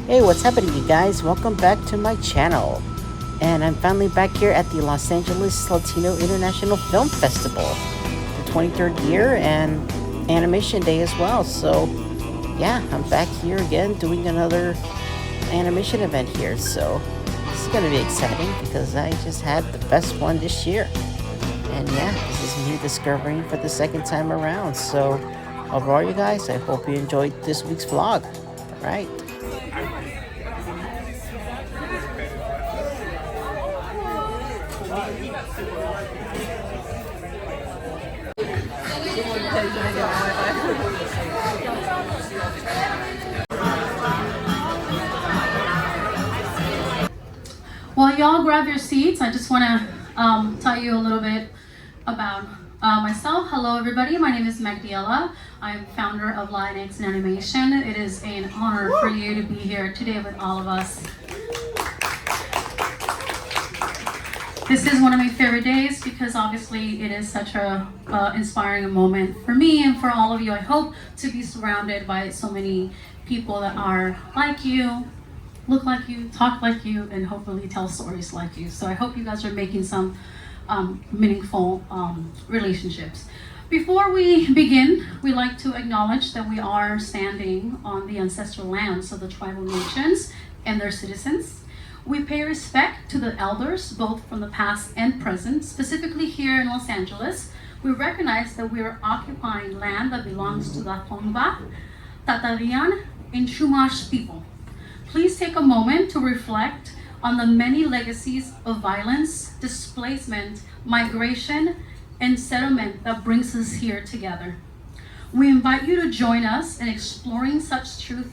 Hey, what's happening, you guys? Welcome back to my channel. And I'm finally back here at the Los Angeles Latino International Film Festival, the 23rd year, and Animation Day as well. So, yeah, I'm back here again doing another animation event here. So, this is going to be exciting because I just had the best one this year. And yeah, this is me discovering for the second time around. So, overall, you guys, I hope you enjoyed this week's vlog. All right. While y'all grab your seats, I just want to tell you a little bit about myself. Hello, everybody. My name is Magdiela. I'm founder of Latinx in Animation. It is an honor for you to be here today with all of us. This is one of my favorite days because obviously it is such a inspiring moment for me and for all of you. I hope to be surrounded by so many people that are like you, look like you, talk like you, and hopefully tell stories like you. So I hope you guys are making some meaningful relationships. Before we begin, we like to acknowledge that we are standing on the ancestral lands of the tribal nations and their citizens. We pay respect to the elders, both from the past and present. Specifically here in Los Angeles, we recognize that we are occupying land that belongs to the Tongva, Tatarian, and Chumash people. Please take a moment to reflect on the many legacies of violence, displacement, migration, and settlement that brings us here together. We invite you to join us in exploring such truth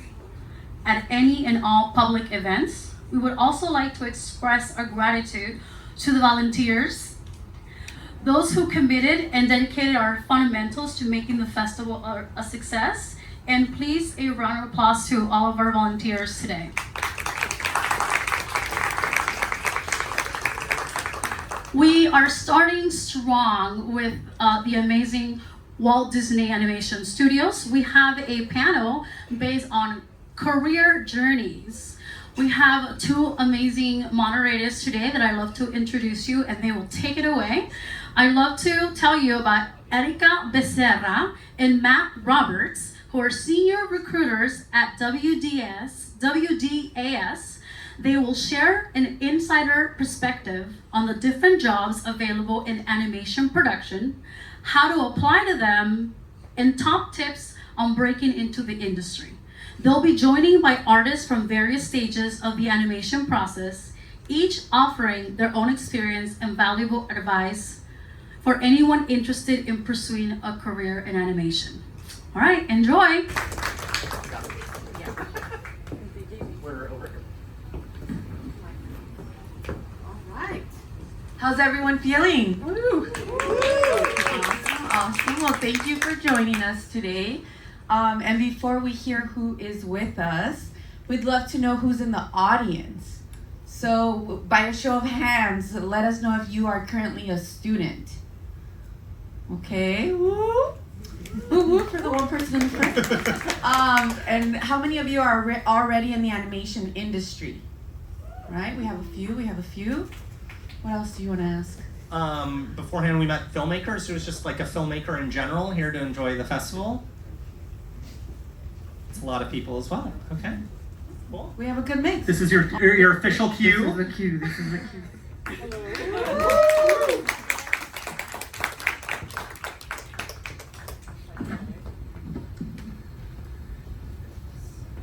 at any and all public events. We would also like to express our gratitude to the volunteers, those who committed and dedicated our fundamentals to making the festival a success. And please, a round of applause to all of our volunteers today. We are starting strong with the amazing Walt Disney Animation Studios. We have a panel based on career journeys. We have two amazing moderators today that I love to introduce you, and they will take it away. I love to tell you about Erica Becerra and Matt Roberts, who are senior recruiters at WDAS. They will share an insider perspective on the different jobs available in animation production, how to apply to them, and top tips on breaking into the industry. They'll be joining by artists from various stages of the animation process, each offering their own experience and valuable advice for anyone interested in pursuing a career in animation. All right, enjoy. How's everyone feeling? Woo. Awesome. Well, thank you for joining us today. And before we hear who is with us, we'd love to know who's in the audience. So by a show of hands, let us know if you are currently a student. Okay. Woo. Woo woo for the one person in front. And how many of you are already in the animation industry? Right? We have a few. What else do you want to ask? Beforehand we met filmmakers. It was just like a filmmaker in general here to enjoy the festival. It's a lot of people as well. Okay, cool. We have a good mix. This is your official cue. This is the cue.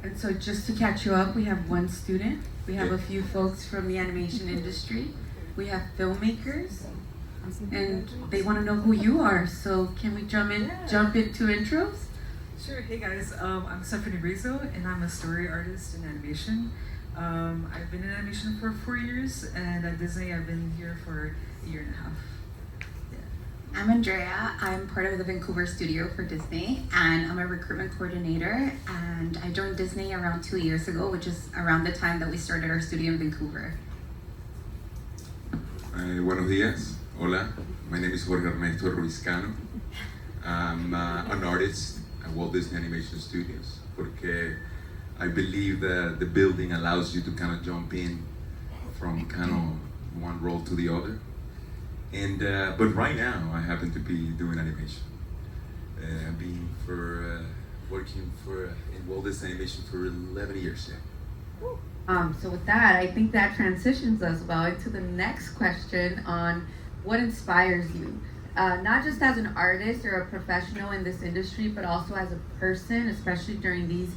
And so just to catch you up, we have one student. We have a few folks from the animation industry. We have filmmakers, and they want to know who you are. So can we jump into intros? Sure. Hey guys, I'm Stephanie Rizzo, and I'm a story artist in animation. I've been in animation for 4 years, and at Disney I've been here for a year and a half. I'm Andrea. I'm part of the Vancouver studio for Disney, and I'm a recruitment coordinator, and I joined Disney around 2 years ago, which is around the time that we started our studio in Vancouver. Buenos días. Hola. My name is Jorge Ernesto Ruiz-Cano. I'm an artist at Walt Disney Animation Studios, porque I believe that the building allows you to kind of jump in from kind of one role to the other. And but right now I happen to be doing animation. I've been working in Walt Disney Animation for 11 years now. So with that, I think that transitions us well into the next question on what inspires you. Not just as an artist or a professional in this industry, but also as a person, especially during these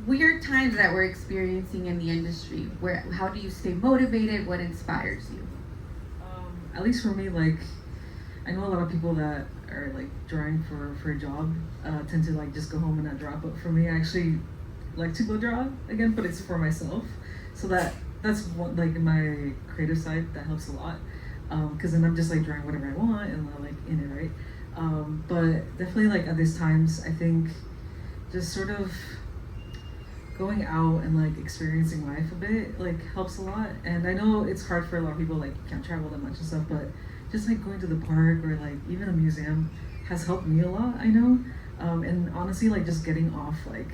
weird times that we're experiencing in the industry. How do you stay motivated? What inspires you? At least for me, like, I know a lot of people that are like drawing for a job tend to like just go home and not draw, but for me, I actually like to go draw again, but it's for myself. So that's what, like, my creative side, that helps a lot. Because then I'm just like drawing whatever I want and I'm like in it, right? But definitely like at these times, I think just sort of going out and like experiencing life a bit like helps a lot. And I know it's hard for a lot of people, like can't travel that much and stuff, but just like going to the park or like even a museum has helped me a lot, I know. And honestly, like just getting off like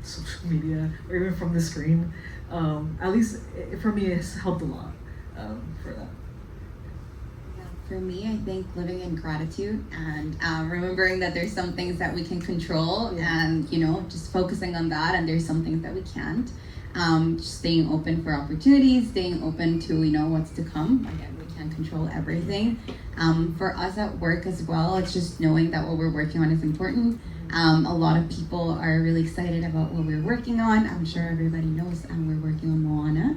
social media or even from the screen, at least for me, it's helped a lot for that. For me, I think living in gratitude and remembering that there's some things that we can control, and just focusing on that, and there's some things that we can't. Just staying open for opportunities, staying open to what's to come. Again, we can't control everything. For us at work as well, it's just knowing that what we're working on is important. A lot of people are really excited about what we're working on. I'm sure everybody knows we're working on Moana.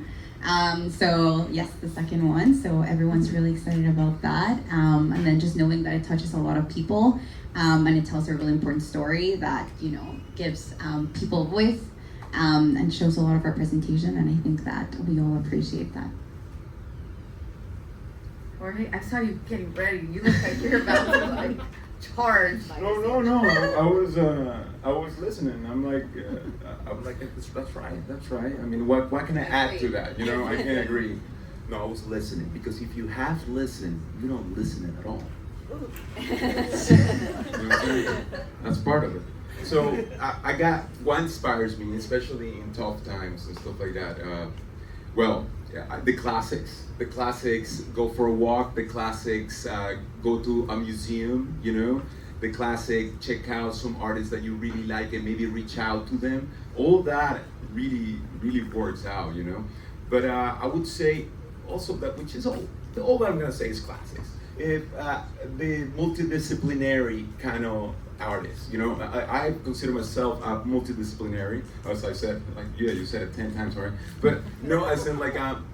So yes, the second one. So everyone's really excited about that. And then just knowing that it touches a lot of people, and it tells a really important story that, gives people a voice, and shows a lot of representation. And I think that we all appreciate that. Jorge, I saw you getting ready. You look like you're about to like charge. No. I was listening. I'm like, that's right. I mean, what can I add to that? I can't agree. No, I was listening, because if you have listened, you don't listen at all. That's part of it. So I got what inspires me, especially in tough times and stuff like that. The classics. The classics, go for a walk. The classics, go to a museum, The classic, check out some artists that you really like and maybe reach out to them. All that really, really works out, But I would say also that, which is all that I'm gonna say is classics. If the multidisciplinary kind of artists, I consider myself multidisciplinary, as I said, you said it 10 times already. But no, as in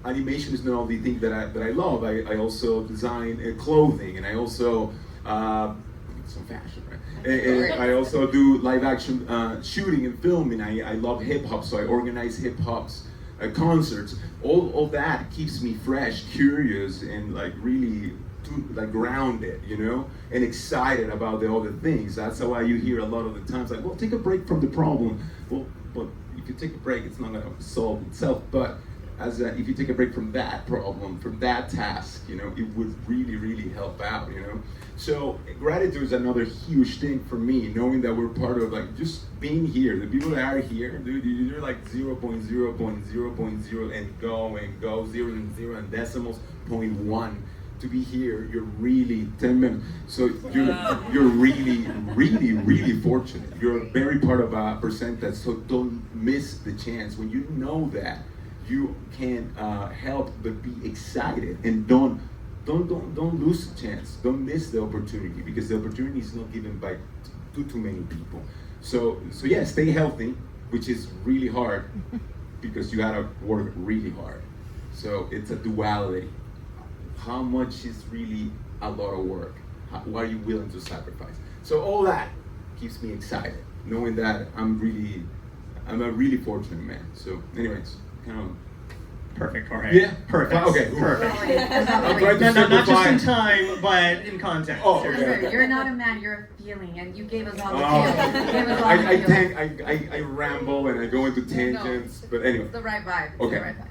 animation is not only thing that I love. I also design clothing, and I also some fashion, right? And I also do live action shooting and filming. I love hip hop, so I organize hip hop's concerts. All that keeps me fresh, curious, and really grounded, and excited about the other things. That's why you hear a lot of the times well, take a break from the problem. Well, but if you take a break, it's not going to solve itself. But if you take a break from that problem, from that task, it would really, really help out, So gratitude is another huge thing for me, knowing that we're part of just being here. The people that are here, dude, you're 0.0.0.0 and go 0 and decimals 0.1. To be here, you're really 10 minutes. So you're really, really, really fortunate. You're very part of a percentage, so don't miss the chance. When you know that, you can't help but be excited, and don't lose the chance. Don't miss the opportunity, because the opportunity is not given by too many people. So yeah, stay healthy, which is really hard because you gotta work really hard. So it's a duality. How much is really a lot of work? What are you willing to sacrifice? So all that keeps me excited, knowing that I'm a really fortunate man. So anyways, kind of. Perfect, Jorge. Yeah? Perfect. Okay. Perfect. I'm trying to Not just in simplify. time, but in context. Oh, okay. You're not a man, you're a feeling, and you gave us all the feelings. You gave us all the I feelings. I ramble and I go into tangents, but anyway. It's the right vibe. It's Okay. the right vibe.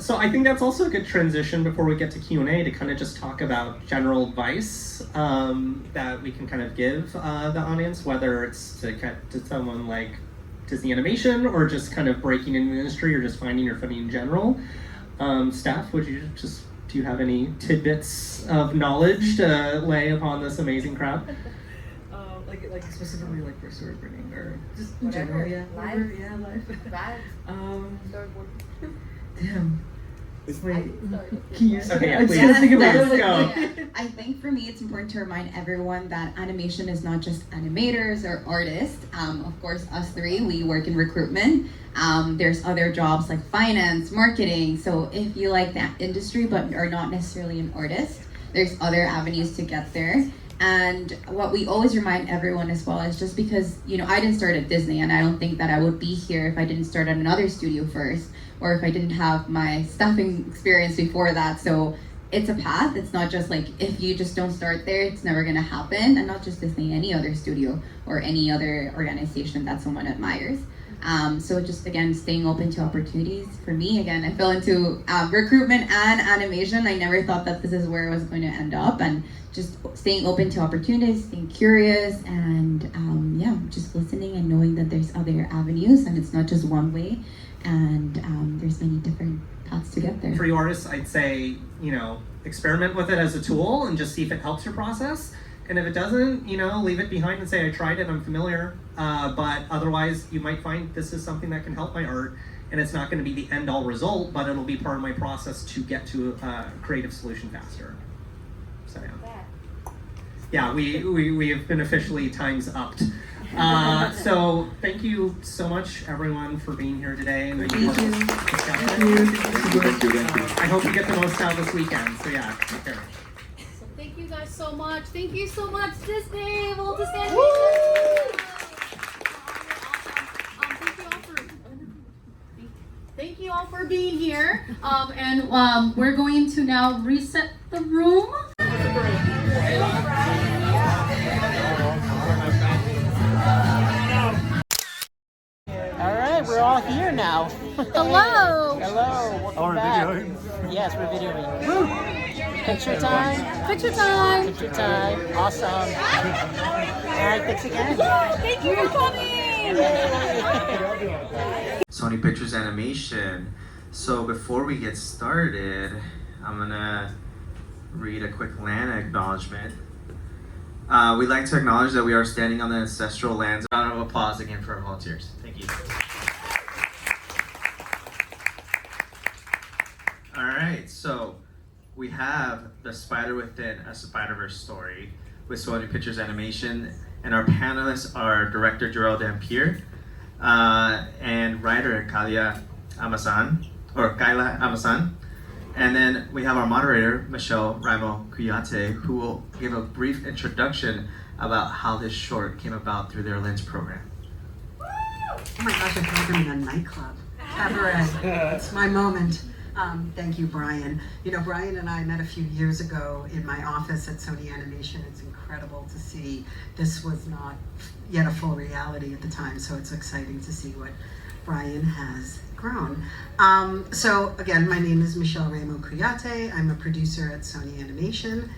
So I think that's also a good transition before we get to Q&A to kind of just talk about general advice that we can kind of give the audience, whether it's to someone like Disney animation, or just kind of breaking into the industry, or just finding your footing in general. Steph, do you have any tidbits of knowledge to lay upon this amazing crowd? Like specifically like for storyboarding or just in general, yeah. Live. Yeah, live. Storyboard. Damn. Wait, Can you okay, yeah, please. I think for me it's important to remind everyone that animation is not just animators or artists. Of course, us three, we work in recruitment. There's other jobs like finance, marketing. So if you like that industry but are not necessarily an artist, there's other avenues to get there. And what we always remind everyone as well is just because, I didn't start at Disney, and I don't think that I would be here if I didn't start at another studio first, or if I didn't have my staffing experience before that. So it's a path. It's not just like, if you just don't start there, it's never gonna happen. And not just Disney, any other studio or any other organization that someone admires. So just, again, staying open to opportunities. For me, again, I fell into recruitment and animation. I never thought that this is where I was going to end up, and just staying open to opportunities, staying curious, and just listening and knowing that there's other avenues and it's not just one way, and there's many different paths to get there. For you artists, I'd say, experiment with it as a tool and just see if it helps your process. And if it doesn't, leave it behind and say, I tried it, I'm familiar. But otherwise, you might find this is something that can help my art, and it's not going to be the end-all result, but it'll be part of my process to get to a creative solution faster. So yeah, we have been officially times upped. So thank you so much, everyone, for being here today. And Thank you. I hope you get the most out this weekend. So yeah, take care. Thank you guys so much. Thank you so much, Disney, Walt Disney. Thank you all for being here. We're going to now reset the room. All right, we're all here now. Hello. Hello. Welcome back. Videoing? Yes, we're videoing. Woo! Picture time. Picture time. Picture time. Awesome. All right, thanks again. Thank you for coming. Sony Pictures Animation. So before we get started, I'm gonna read a quick land acknowledgement. We'd like to acknowledge that we are standing on the ancestral lands. Round of applause again for our volunteers. Thank you. All right, so we have The Spider Within, a Spider-Verse story with Sony Pictures Animation, and our panelists are director Joel Dampier and writer Kaila Amasan. And then we have our moderator, Michelle Raimo Kuyate, who will give a brief introduction about how this short came about through their Lens program. Oh my gosh, I feel like I'm in a nightclub. Cabaret. It's my moment. Thank you, Brian. Brian and I met a few years ago in my office at Sony Animation. It's incredible to see. This was not yet a full reality at the time, so it's exciting to see what Brian has grown. So again, my name is Michelle Raimo Kuyate. I'm a producer at Sony Animation,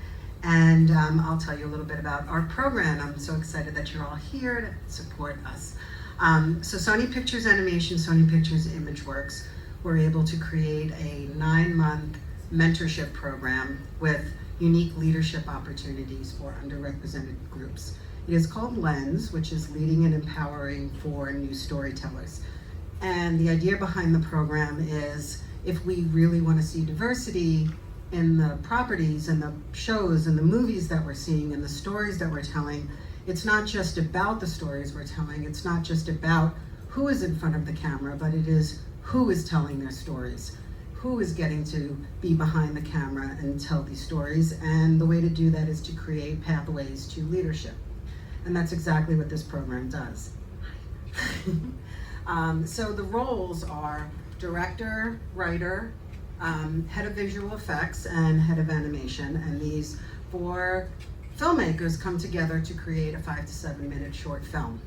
and I'll tell you a little bit about our program. I'm so excited that you're all here to support us. So Sony Pictures Animation, Sony Pictures ImageWorks, we're able to create a 9-month mentorship program with unique leadership opportunities for underrepresented groups. It is called Lens, which is Leading and Empowering for New Storytellers. And the idea behind the program is, if we really want to see diversity in the properties and the shows and the movies that we're seeing and the stories that we're telling, it's not just about the stories we're telling, it's not just about who is in front of the camera, but it is who is telling their stories, who is getting to be behind the camera and tell these stories, and the way to do that is to create pathways to leadership. And that's exactly what this program does. So the roles are director, writer, head of visual effects, and head of animation, and these 4 filmmakers come together to create a 5 to 7 minute short film.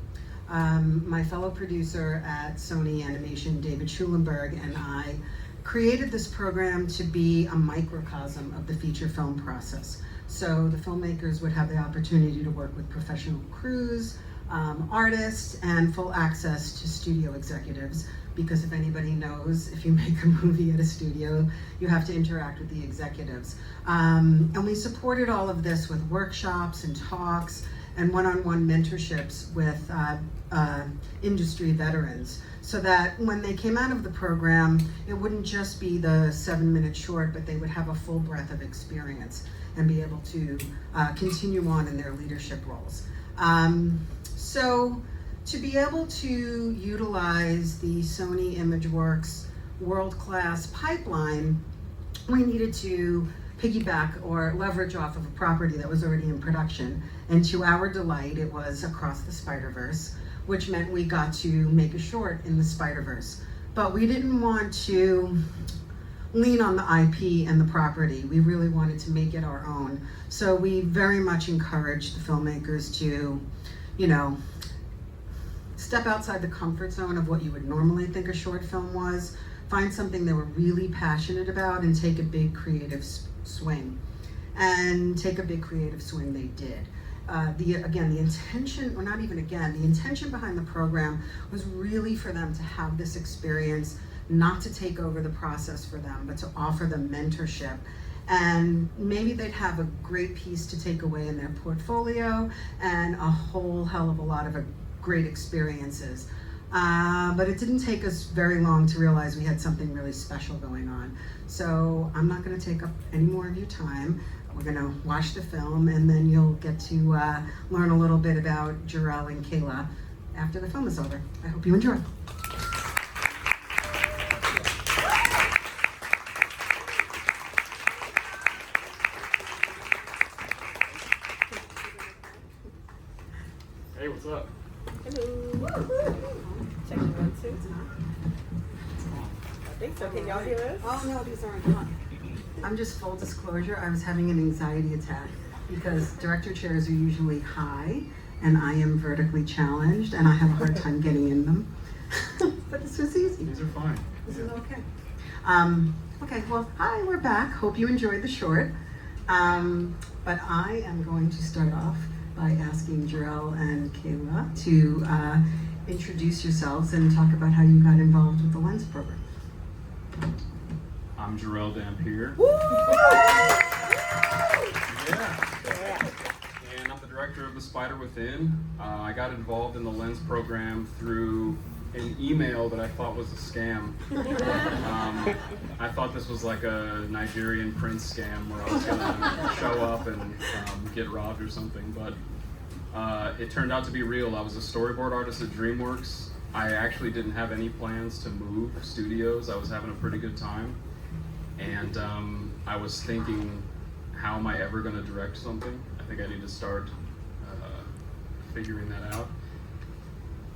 My fellow producer at Sony Animation, David Schulenberg, and I created this program to be a microcosm of the feature film process. So the filmmakers would have the opportunity to work with professional crews, artists and full access to studio executives, because if anybody knows, if you make a movie at a studio, you have to interact with the executives. And we supported all of this with workshops and talks and one-on-one mentorships with industry veterans, so that when they came out of the program, it wouldn't just be the 7-minute short, but they would have a full breadth of experience and be able to continue on in their leadership roles. So to be able to utilize the Sony ImageWorks world-class pipeline, we needed to piggyback or leverage off of a property that was already in production. And to our delight, it was Across the Spider-Verse, which meant we got to make a short in the Spider-Verse. But we didn't want to lean on the IP and the property. We really wanted to make it our own. So we very much encouraged the filmmakers to, step outside the comfort zone of what you would normally think a short film was, find something they were really passionate about, and take a big creative swing. And take a big creative swing they did. The intention behind the program was really for them to have this experience, not to take over the process for them, but to offer them mentorship. And maybe they'd have a great piece to take away in their portfolio and a whole hell of a lot of great experiences. But it didn't take us very long to realize we had something really special going on. So I'm not going to take up any more of your time. We're going to watch the film, and then you'll get to learn a little bit about Jarrell and Kayla after the film is over. I hope you enjoy. Hey, what's up? Hello. Checking 1, 2. I think so. Can y'all hear us? Oh no, these aren't on. I'm just full disclosure, I was having an anxiety attack because director chairs are usually high and I am vertically challenged and I have a hard time getting in them. But this was easy. These are fine. This is okay. Okay, well, hi, we're back. Hope you enjoyed the short. But I am going to start off by asking Jarrell and Kayla to introduce yourselves and talk about how you got involved with the Lens program. I'm Jarrell Dampier. Yeah. And I'm the director of The Spider Within. I got involved in the Lens program through an email that I thought was a scam. I thought this was like a Nigerian prince scam where I was gonna show up and get robbed or something, but it turned out to be real. I was a storyboard artist at DreamWorks. I actually didn't have any plans to move studios. I was having a pretty good time. And I was thinking, how am I ever gonna direct something? I think I need to start figuring that out.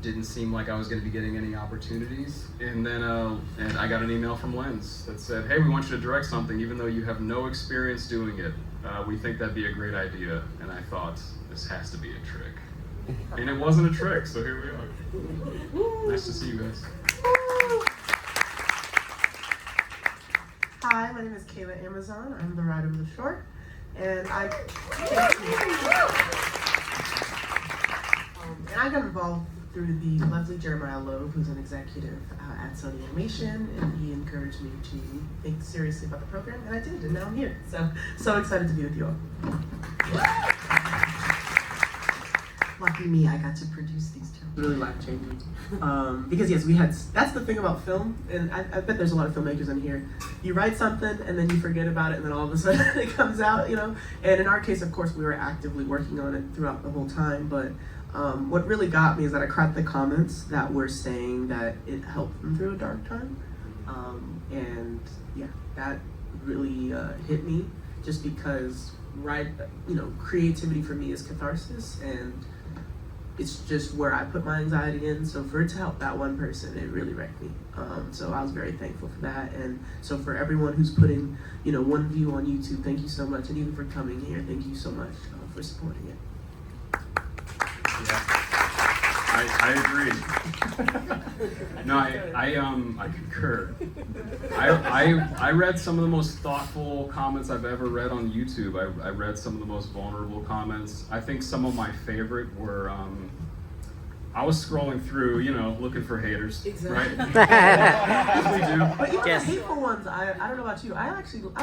Didn't seem like I was gonna be getting any opportunities. And then and I got an email from Lens that said, hey, we want you to direct something even though you have no experience doing it. We think that'd be a great idea. And I thought, this has to be a trick. And it wasn't a trick, so here we are. Nice to see you guys. Hi, my name is Kayla Amazon. I'm the writer of the short, and I got involved through the lovely Jeremiah Loeb, who's an executive at Sony Animation, and he encouraged me to think seriously about the program, and I did, and now I'm here. So excited to be with you all. Lucky me, I got to produce these two. Really life-changing. Because yes, we had, that's the thing about film, and I bet there's a lot of filmmakers in here. You write something and then you forget about it and then all of a sudden it comes out, And in our case, of course, we were actively working on it throughout the whole time, but what really got me is that I caught the comments that were saying that it helped them through a dark time. And yeah, that really hit me just because, creativity for me is catharsis, and it's just where I put my anxiety in. So for it to help that one person, it really wrecked me. So I was very thankful for that. And so for everyone who's putting, one view on YouTube, thank you so much. And even for coming here, thank you so much for supporting it. Yeah, I agree. No, I concur. I read some of the most thoughtful comments I've ever read on YouTube. I read some of the most vulnerable comments. I think some of my favorite were I was scrolling through, you know, looking for haters, Exactly. right? As we do. But even Yes. the hateful ones, I don't know about you. I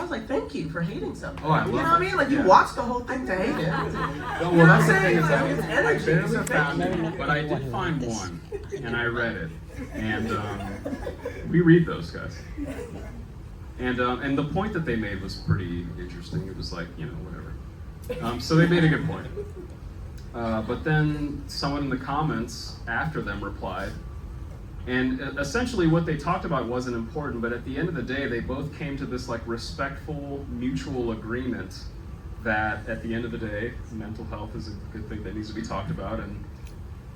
was like, thank you for hating something. Oh, I You love know what I it. mean? Like you Yeah. watched the whole thing to hate it. Well, You know that's what the I'm thing is saying? that It's I energy. barely It's found energy. it, but I did find one, and I read it, and we read those guys. And the point that they made was pretty interesting. It was like, you know, whatever. So they made a good point. But then someone in the comments after them replied, and essentially what they talked about wasn't important, but at the end of the day, they both came to this like respectful, mutual agreement that at the end of the day, mental health is a good thing that needs to be talked about, and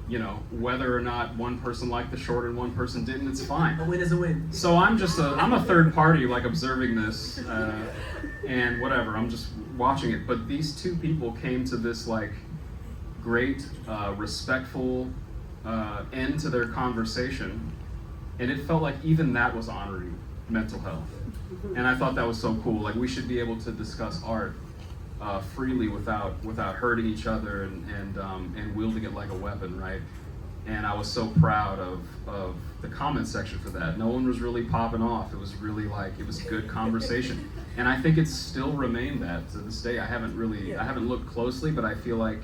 you know, whether or not one person liked the short and one person didn't, it's fine. A win is a win. So I'm a third party, like observing this, and whatever. I'm just watching it. But these two people came to this like great, respectful end to their conversation, and it felt like even that was honoring mental health. And I thought that was so cool. Like we should be able to discuss art freely without hurting each other and wielding it like a weapon, right? And I was so proud of the comment section for that. No one was really popping off. It was really like, it was good conversation. And I think it's still remained that to this day. I haven't looked closely, but I feel like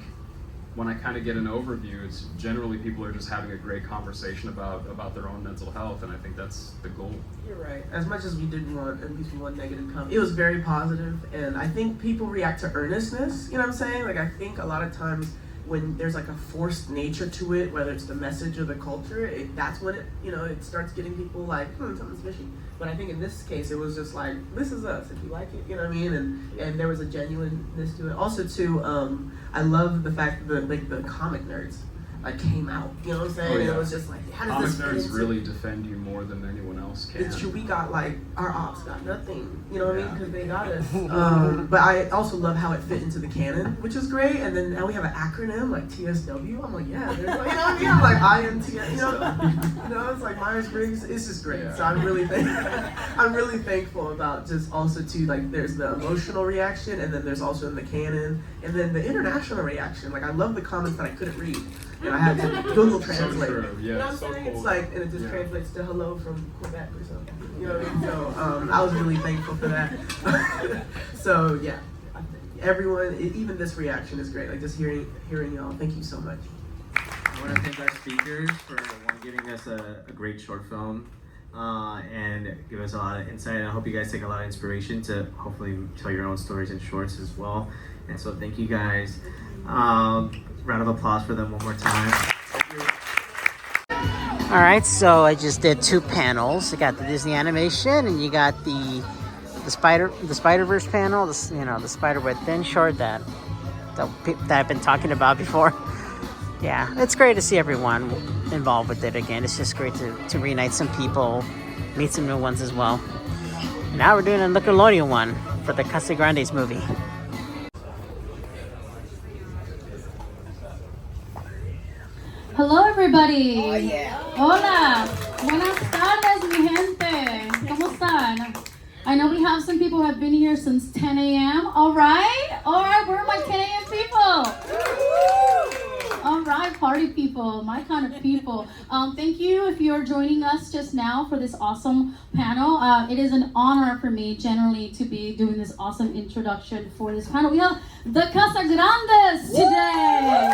when I kind of get an overview, it's generally people are just having a great conversation about their own mental health, and I think that's the goal. You're right. As much as we didn't want at least one negative comment, it was very positive, and I think people react to earnestness, you know what I'm saying? Like I think a lot of times when there's like a forced nature to it, whether it's the message or the culture, that's when it starts getting people like, something's fishy. But I think in this case, it was just like, this is us, if you like it, you know what I mean? And there was a genuineness to it. Also too, I love the fact that the comic nerds came out, you know what I'm saying? Oh, yeah. It was just like, how does Comic this fit nerds into- really defend you more than anyone else can. It's true. We got like our ops got nothing, you know what I mean? Because they got us. But I also love how it fit into the canon, which is great. And then now we have an acronym like TSW. I'm like, yeah, there's like, you know what I mean? I'm like INTS, you know, it's like Myers-Briggs. It's just great. Yeah. So I'm really thankful about just also too like there's the emotional reaction, and then there's also in the canon, and then the international reaction. Like I love the comments that I couldn't read, and I had to Google Translate. So true. Yeah, You know what I'm so saying? cool. It's like, and it just translates to hello from Quebec or something. You know what I mean? So I was really thankful for that. So yeah, everyone, even this reaction is great. Like just hearing y'all. Thank you so much. I want to thank our speakers for giving us a great short film and give us a lot of insight. And I hope you guys take a lot of inspiration to hopefully tell your own stories in shorts as well. And so thank you guys. Round of applause for them one more time. All right, so I just did 2 panels. You got the Disney animation, and you got the Spider-Verse panel. The Spider-Web thin short that I've been talking about before. Yeah, it's great to see everyone involved with it again. It's just great to reunite some people, meet some new ones as well. Now we're doing a Nickelodeon one for the Casagrandes movie. Hello, everybody. Oh, yeah. Hola. Buenas tardes, mi gente. ¿Cómo están? I know we have some people who have been here since 10 a.m. All right. Where are my 10 a.m. people? All right, party people, my kind of people. Thank you if you're joining us just now for this awesome panel. It is an honor for me generally to be doing this awesome introduction for this panel. We have the Casagrandes today.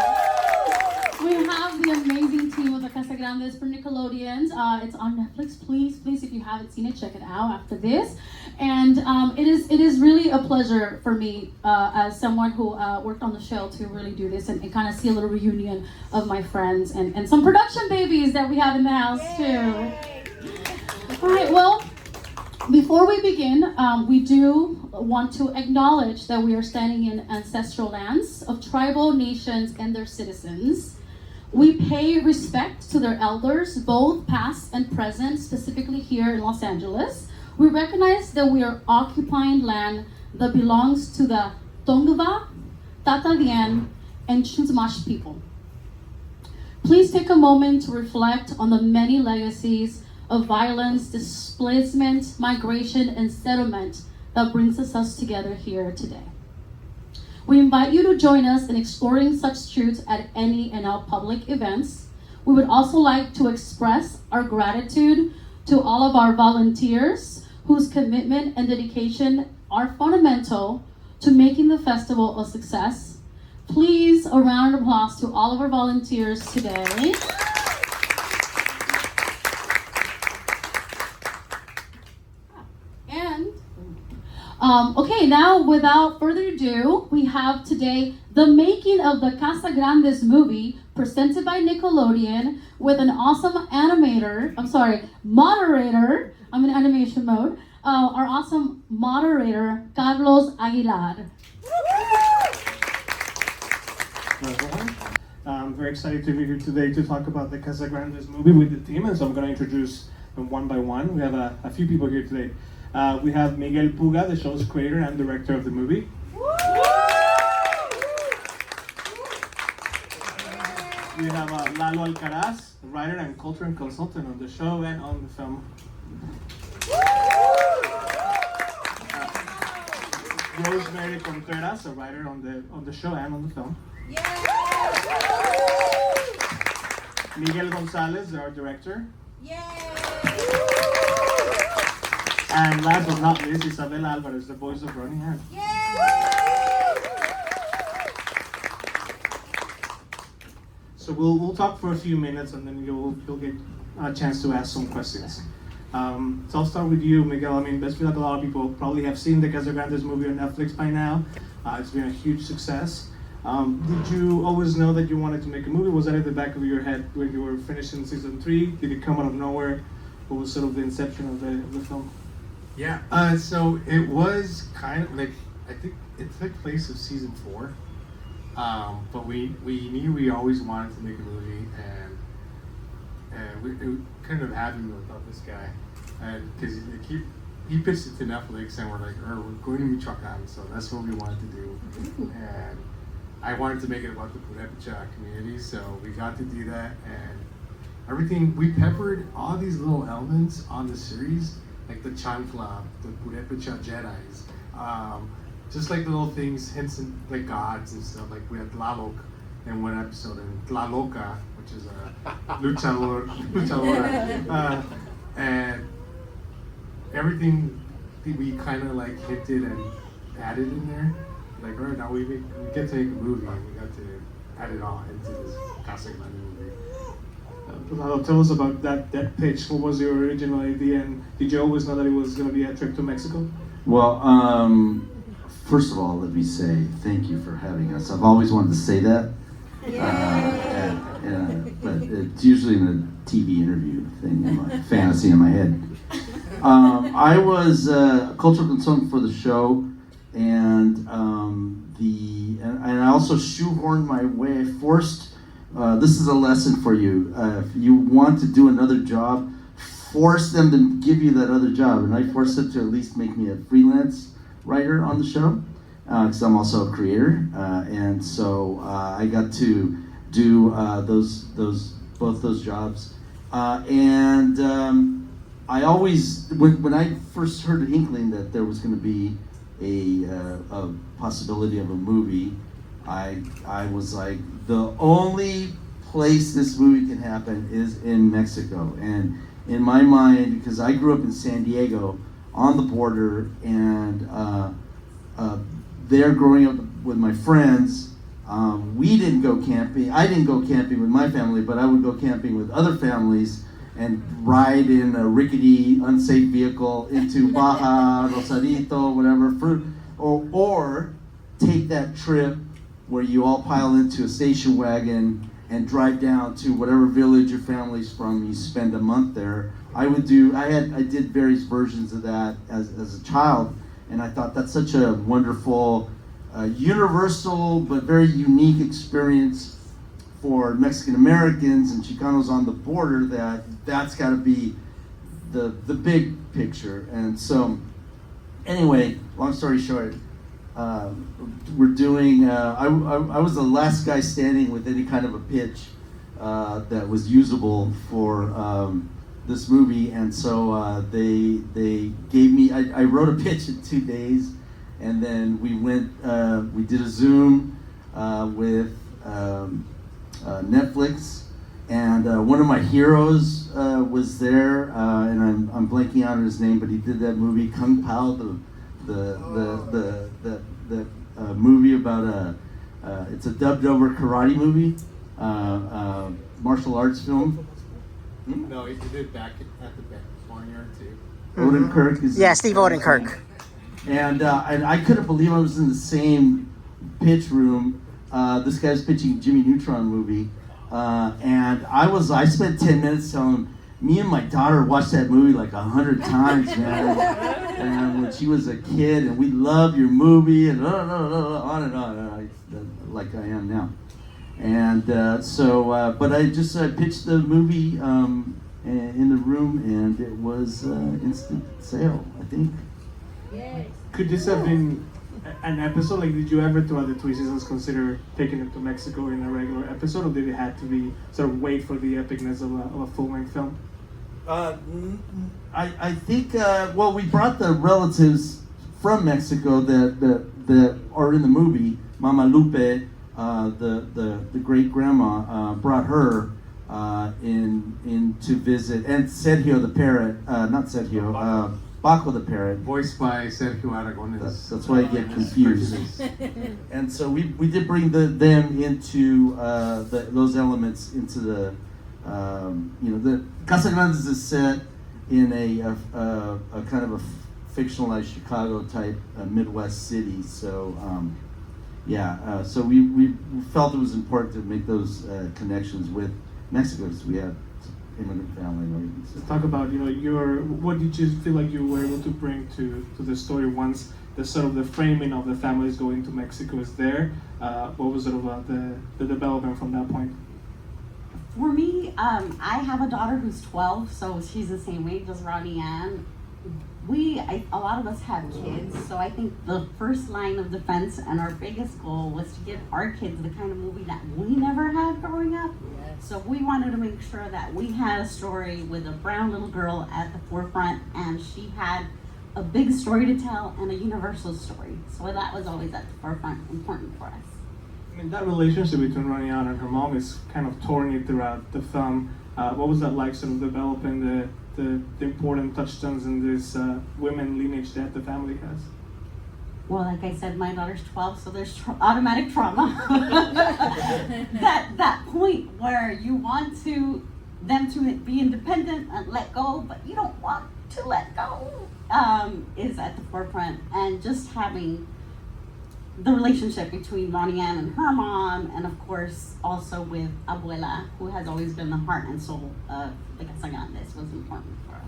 We have the amazing team of the Casagrandes from Nickelodeon. It's on Netflix. Please, if you haven't seen it, check it out after this. And it is really a pleasure for me as someone who worked on the show to really do this and kind of see a little reunion of my friends and some production babies that we have in the house too. All right, well, before we begin, we do want to acknowledge that we are standing in ancestral lands of tribal nations and their citizens. We pay respect to their elders, both past and present, specifically here in Los Angeles. We recognize that we are occupying land that belongs to the Tongva, Tatalien, and Chuzmash people. Please take a moment to reflect on the many legacies of violence, displacement, migration, and settlement that brings us together here today. We invite you to join us in exploring such truths at any and all public events. We would also like to express our gratitude to all of our volunteers whose commitment and dedication are fundamental to making the festival a success. Please, a round of applause to all of our volunteers today. And, okay, now without further ado, we have today the making of the Casagrandes movie presented by Nickelodeon with an awesome moderator, I'm in animation mode, our awesome moderator, Carlos Aguilar. Hello everyone. I'm very excited to be here today to talk about the Casagrandes movie with the team, and so I'm going to introduce them one by one. We have a few people here today. We have Miguel Puga, the show's creator and director of the movie. We have Lalo Alcaraz, writer and culture and consultant on the show and on the film. Rosemary Contreras, a writer on the show and on the film. Miguel Gonzalez, our director. And last but not least, Isabel Alvarez, the voice of Ronnie Han. So we'll talk for a few minutes, and then you'll get a chance to ask some questions. So I'll start with you, Miguel. I mean, I feel like a lot of people probably have seen the Casagrandes movie on Netflix by now. It's been a huge success. Did you always know that you wanted to make a movie? Was that at the back of your head when you were finishing season 3? Did it come out of nowhere? What was sort of the inception of the film? Yeah, so it was kind of like, I think it took place of season 4. But we knew we always wanted to make a movie, and we couldn't have happened without this guy. And because he pitched it to Netflix, and we're like, we're going to Michoacan, so that's what we wanted to do. And I wanted to make it about the Purepecha community, so we got to do that. And everything, we peppered all these little elements on the series, like the chancla, the Purepecha Jedis, just like little things, hints and like gods and stuff. Like we had Tlaloc in one episode, and Tlaloca, which is a luchadora, and everything we kind of like hinted and added in there. Like, all right, now we get to make a movie, and we got to add it all into this Casagrandes movie. Lalo, tell us about that pitch. What was your original idea, and did you always know that it was going to be a trip to Mexico? Well, first of all, let me say thank you for having us. I've always wanted to say that, but it's usually in a TV interview thing, in my fantasy in my head. I was a cultural consultant for the show, and I also shoehorned my way. I forced. This is a lesson for you. If you want to do another job, force them to give you that other job, and I forced them to at least make me a freelance writer on the show, because I'm also a creator, and so I got to do both those jobs, and I always, when I first heard an inkling that there was going to be a possibility of a movie, I was like, the only place this movie can happen is in Mexico. And in my mind, because I grew up in San Diego on the border, and there growing up with my friends, we didn't go camping. I didn't go camping with my family, but I would go camping with other families and ride in a rickety, unsafe vehicle into Baja, Rosarito, whatever, or take that trip where you all pile into a station wagon and drive down to whatever village your family's from. You spend a month there. I did various versions of that as a child, and I thought that's such a wonderful, universal but very unique experience for Mexican Americans and Chicanos on the border, that's got to be the big picture. And so, anyway, long story short, we're doing. I was the last guy standing with any kind of a pitch that was usable for this movie, and so they gave me. I wrote a pitch in 2 days, and then we went. We did a Zoom with Netflix, And one of my heroes was there, and I'm blanking on his name, but he did that movie Kung Pao, the movie about it's a dubbed over karate movie, martial arts film. No, he did back at the barnyard too. Odenkirk is Steve Odenkirk. And I couldn't believe I was in the same pitch room. This guy's pitching Jimmy Neutron movie, and I spent 10 minutes telling him, me and my daughter watched that movie like 100 times, man. And when she was a kid, and we love your movie, and on and on, like I am now. And but I just pitched the movie in the room, and it was instant sale, I think. Yes. Could this have been an episode? Like, did you ever, throughout the 3 seasons, consider taking it to Mexico in a regular episode, or did it have to be sort of wait for the epicness of a full-length film? I think well, we brought the relatives from Mexico that are in the movie. Mama Lupe, the great grandma, brought her in to visit, and Sergio the parrot, not Sergio, Baco the parrot, voiced by Sergio Aragones. That's why I get confused. And so we did bring them into those elements into the the Casagrandes is set in a kind of a fictionalized Chicago type Midwest city. So so we felt it was important to make those connections with Mexico because we have immigrant family. Let's talk about what did you feel like you were able to bring to the story once the sort of the framing of the families going to Mexico is there. What was sort of the development from that point? For me, I have a daughter who's 12, so she's the same age as Ronnie Ann. A lot of us have kids, so I think the first line of defense and our biggest goal was to give our kids the kind of movie that we never had growing up. Yes. So we wanted to make sure that we had a story with a brown little girl at the forefront, and she had a big story to tell and a universal story. So that was always at the forefront, important for us. I mean, that relationship between Ronnie Ann and her mom is kind of thorny throughout the film. What was that like, sort of developing the important touchstones in this women lineage that the family has? Well, like I said, my daughter's 12, so there's automatic trauma. that point where you want them to be independent and let go, but you don't want to let go, is at the forefront. And just having the relationship between Ronnie Ann and her mom, and of course also with Abuela, who has always been the heart and soul of the Casagrandes, was important for us.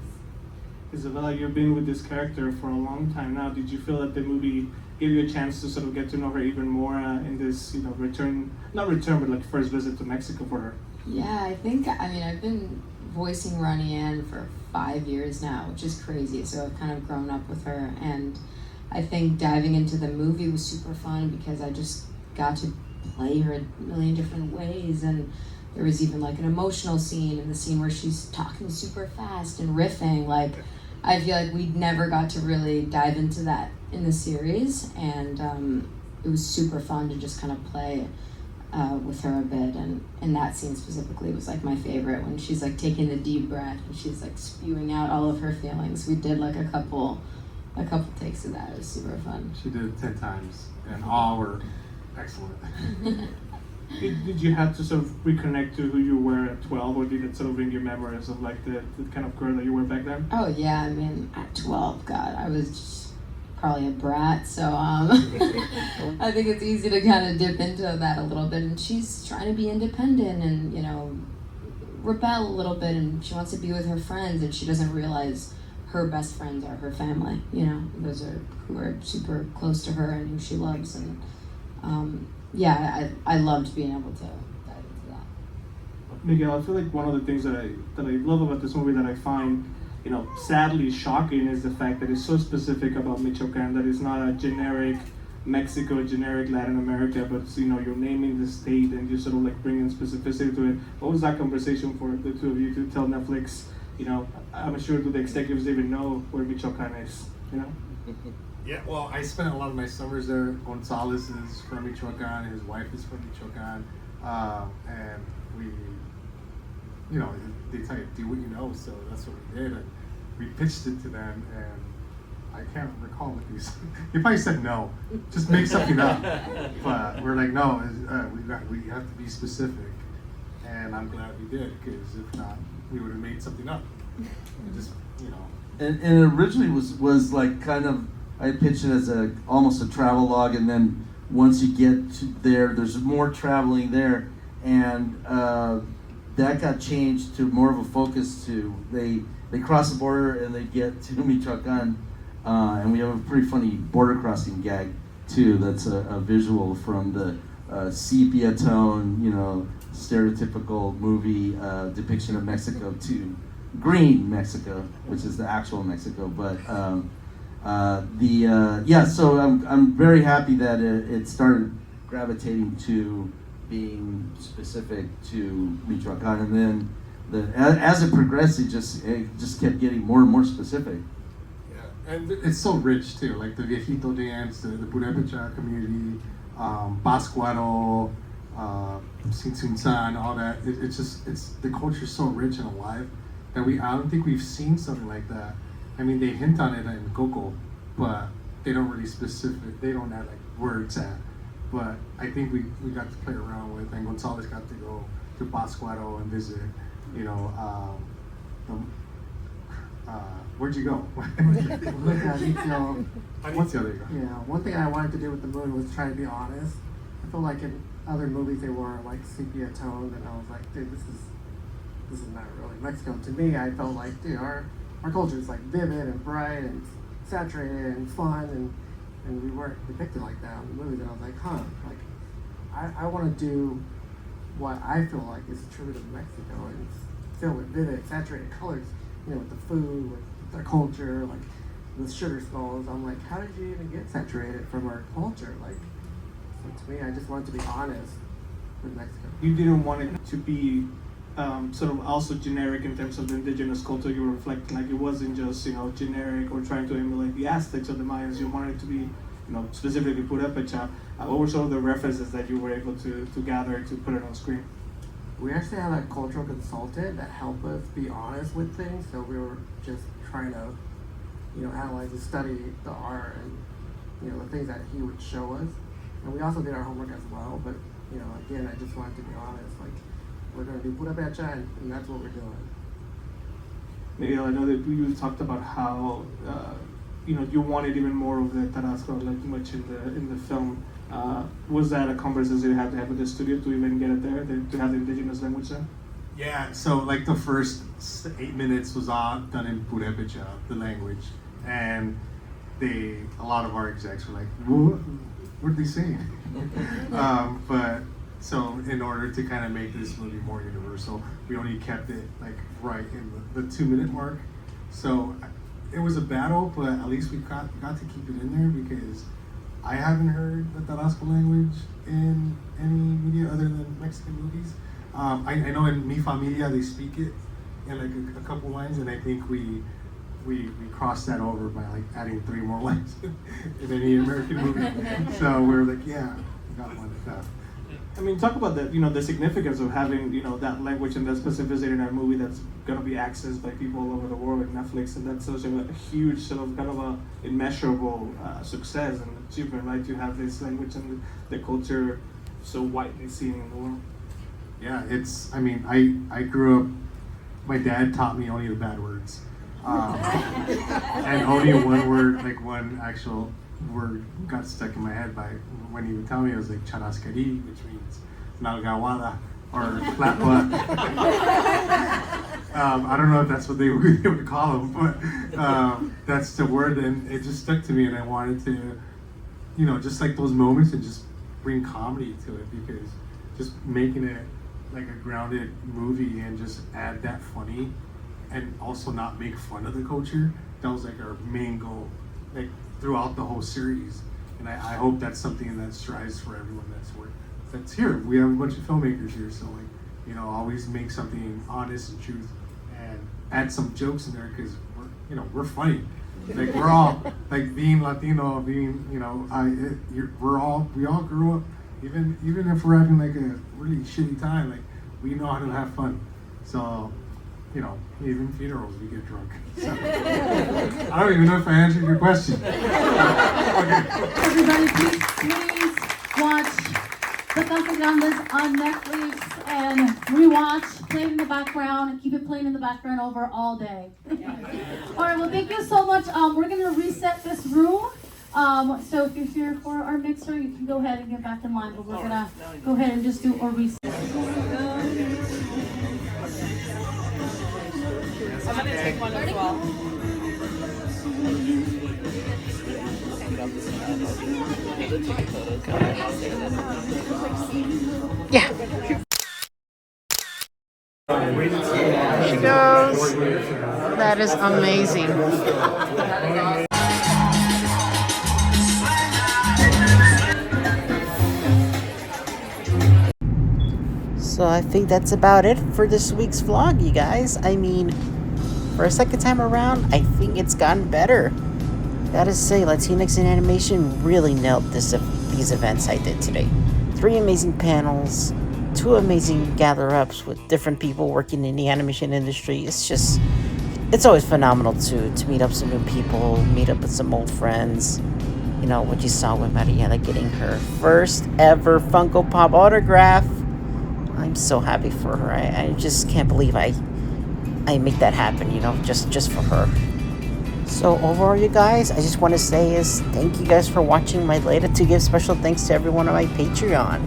Isabella, you've been with this character for a long time now. Did you feel that the movie gave you a chance to sort of get to know her even more in this, not return, but like first visit to Mexico for her? Yeah, I think, I've been voicing Ronnie Ann for 5 years now, which is crazy. So I've kind of grown up with her, and I think diving into the movie was super fun because I just got to play her in a million different ways, and there was even like an emotional scene in the scene where she's talking super fast and riffing. Like, I feel like we never got to really dive into that in the series, and it was super fun to just kind of play with her a bit, and that scene specifically was like my favorite, when she's like taking the deep breath and she's like spewing out all of her feelings. We did like a couple takes of that. It was super fun. She did it 10 times, and all were excellent. Did you have to sort of reconnect to who you were at 12, or did it sort of bring your memories of like the kind of girl that you were back then? Oh yeah, at 12, God, I was just probably a brat, so I think it's easy to kind of dip into that a little bit, and she's trying to be independent and, rebel a little bit, and she wants to be with her friends, and she doesn't realize her best friends are her family, those are who are super close to her and who she loves, and I loved being able to dive into that. Miguel, I feel like one of the things that I love about this movie that I find, sadly shocking, is the fact that it's so specific about Michoacan, that it's not a generic Mexico, generic Latin America, but you're naming the state and you sort of like bringing specificity to it. What was that conversation for the two of you to tell Netflix? I'm sure do the executives even know where Michoacan is? Yeah, well, I spent a lot of my summers there. Gonzalez is from Michoacan, his wife is from Michoacan, and you know, they tell you do what you know, so that's what we did, and we pitched it to them, and I can't recall what they said. They probably said no, just make something up. But we're like, no, we have to be specific, and I'm glad we did, because if not, we would have made something up. And just, you know. And it originally was like kind of, I pitched it as almost a travel log, and then once you get to there, there's more traveling there, and that got changed to more of a focus to they cross the border and they get to Michoacan, and we have a pretty funny border crossing gag too. That's a visual from the sepia tone, you know, stereotypical movie depiction of Mexico to green Mexico, which is the actual Mexico. But so I'm very happy that it started gravitating to being specific to Michoacan, and then as it progressed, it just kept getting more and more specific. Yeah, and it's so rich too, like the Viejito dance, the Purepecha community, Pascuaro, Sinsunsan, all that. It's the culture's so rich and alive that I don't think we've seen something like that. I mean, they hint on it in Coco, but they don't really they don't add like where it's at. But I think we got to play around with, and Gonzalez got to go to Pascuaro and visit, you know, where'd you go? What's the other guy? Yeah, one thing I wanted to do with the movie was try to be honest. I feel like in other movies they were like sepia toned, and I was like, dude, this is not really Mexico. To me, I felt like, dude, our culture is like vivid and bright and saturated and fun, and we weren't depicted like that in the movies. And I was like, like I want to do what I feel like is true to Mexico, and it's filled with vivid, saturated colors, you know, with the food, with their culture, like with sugar skulls. I'm like, how did you even get saturated from our culture? Like, so to me, I just wanted to be honest with Mexico. You didn't want it to be sort of also generic in terms of the indigenous culture you were reflecting. Like, it wasn't just, you know, generic or trying to emulate the Aztecs or the Mayans. You wanted it to be, you know, specifically Purepecha. What were some of the references that you were able to gather to put it on screen? We actually had a cultural consultant that helped us be honest with things. So we were just trying to, you know, analyze and study the art and, you know, the things that he would show us. And we also did our homework as well. But, you know, again, I just wanted to be honest. Like, we're going to do Purepecha, and that's what we're doing. Miguel, I know that you talked about how you know, you wanted even more of the Tarasco, like much in the film. Was that a conversation you had to have with the studio to even get it there, to have the indigenous language there? Yeah, so like the first 8 minutes was all done in Purepecha, the language, and a lot of our execs were like, what are they saying? But so in order to kind of make this movie more universal, we only kept it like right in the 2 minute mark. So it was a battle, but at least we got to keep it in there, because I haven't heard the Tarasco language in any media other than Mexican movies. I know in Mi Familia they speak it in like a couple lines, and I think we crossed that over by like adding 3 more lines in any American movie. So we're like, yeah, we got one. I mean, talk about the, you know, the significance of having, you know, that language and that specificity in our movie that's going to be accessed by people all over the world, like Netflix, and that's such a huge sort of kind of a immeasurable success and achievement, right? To have this language and the culture so widely seen in the world. Yeah, I mean, I grew up, my dad taught me only the bad words. And only one word, like one actual word got stuck in my head by when he would tell me. It was like charascari, which means nalgawada or flat butt. I don't know if that's what they would call them, but that's the word, and it just stuck to me, and I wanted to, you know, just like those moments, and just bring comedy to it, because just making it like a grounded movie and just add that funny and also not make fun of the culture, that was like our main goal, like throughout the whole series. And I hope that's something that strives for everyone that's here. We have a bunch of filmmakers here, so like, you know, always make something honest and truth, and add some jokes in there, because we're funny. Like, we're all like, being Latino, being, you know, we all grew up, even if we're having like a really shitty time, like, we know how to have fun. So, you know, even funerals we get drunk. So, I don't even know if I answered your question. Everybody, please watch the Casagrandes on Netflix and rewatch, play it in the background, and keep it playing in the background over all day. All right, well, thank you so much. We're gonna reset this room. So if you're here for our mixer, you can go ahead and get back in line, but we're gonna go ahead and just do a reset. I'm gonna take one as well. Yeah. There she goes. That is amazing. So I think that's about it for this week's vlog, you guys. I mean, for a second time around, I think it's gotten better. Gotta say, Latinx in animation really nailed these events I did today. 3 amazing panels, 2 amazing gather-ups with different people working in the animation industry. It's always phenomenal to meet up some new people, meet up with some old friends. You know, what you saw with Magdiela getting her first ever Funko Pop autograph. I'm so happy for her. I just can't believe I make that happen, you know, just for her. So overall, you guys, I just want to say is thank you guys for watching my latest. To give special thanks to everyone on my Patreon,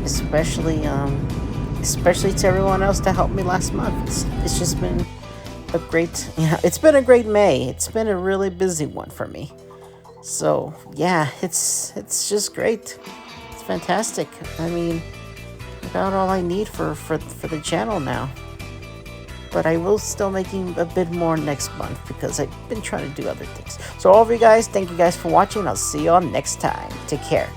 especially to everyone else that helped me last month. It's just been a great, it's been a great May. It's been a really busy one for me. So yeah, it's just great. It's fantastic. I mean, about all I need for the channel now. But I will still making a bit more next month because I've been trying to do other things. So all of you guys, thank you guys for watching. I'll see you all next time. Take care.